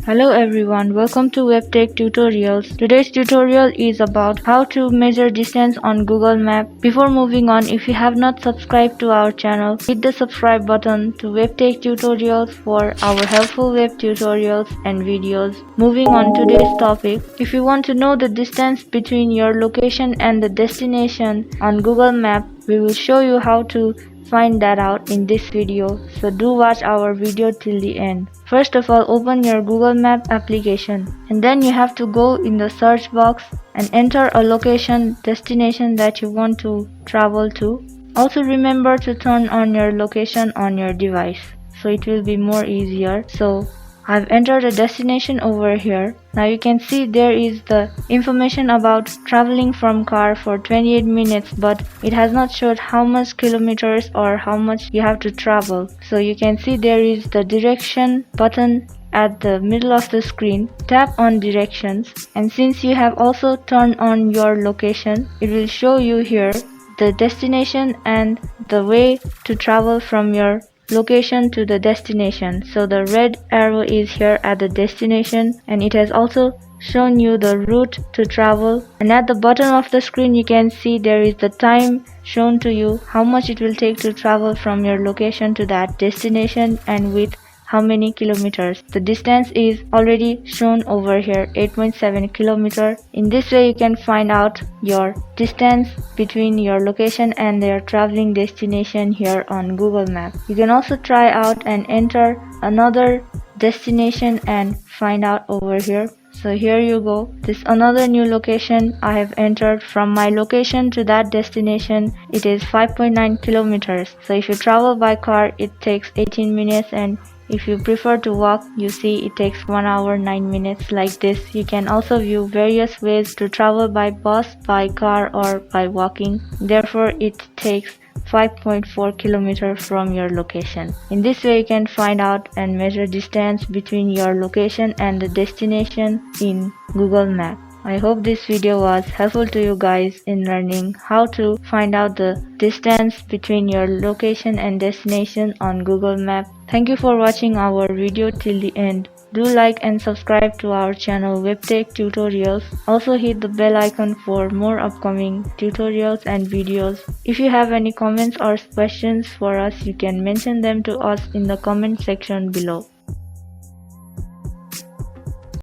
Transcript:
Hello everyone, welcome to WebTech Tutorials. Today's tutorial is about how to measure distance on Google Map. Before moving on, if you have not subscribed to our channel, hit the subscribe button to WebTech Tutorials for our helpful web tutorials and videos. Moving on to today's topic, if you want to know the distance between your location and the destination on Google Map, we will show you how to find that out in this video, so do watch our video till the end. First of all, open your Google Map application and then you have to go in the search box and enter a location destination that you want to travel to. Also remember to turn on your location on your device so it will be more easier. So I've entered a destination over here. Now you can see there is the information about traveling from car for 28 minutes, but it has not showed how much kilometers or how much you have to travel. So you can see there is the direction button at the middle of the screen. Tap on directions, and since you have also turned on your location, it will show you here the destination and the way to travel from your location to the destination. So the red arrow is here at the destination, and it has also shown you the route to travel, and at the bottom of the screen you can see there is the time shown to you, how much it will take to travel from your location to that destination and with how many kilometers. The distance is already shown over here, 8.7 kilometer. In this way you can find out your distance between your location and your traveling destination here on Google Map. You can also try out and enter another destination and find out over here. So here you go, this another new location I have entered. From my location to that destination it is 5.9 kilometers. So if you travel by car it takes 18 minutes, and if you prefer to walk, you see it takes 1 hour 9 minutes like this. You can also view various ways to travel by bus, by car or by walking. Therefore it takes 5.4 kilometers from your location. In this way you can find out and measure distance between your location and the destination in Google Maps. I hope this video was helpful to you guys in learning how to find out the distance between your location and destination on Google Maps. Thank you for watching our video till the end. Do like and subscribe to our channel WebTech Tutorials. Also hit the bell icon for more upcoming tutorials and videos. If you have any comments or questions for us, you can mention them to us in the comment section below.